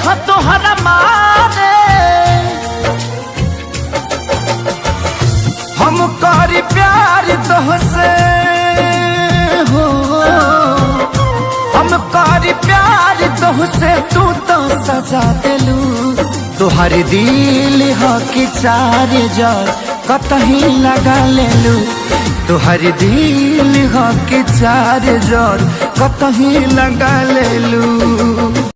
हो तोहरा मारे हम करी प्यार तोहसे हो, हम करी प्यार तोहसे तू तो सजा देलू। तोहर दिल हो कि चार जार कतही लगा लेलू, तोहर दिल हो कि चार जार कतही लगा लेलू।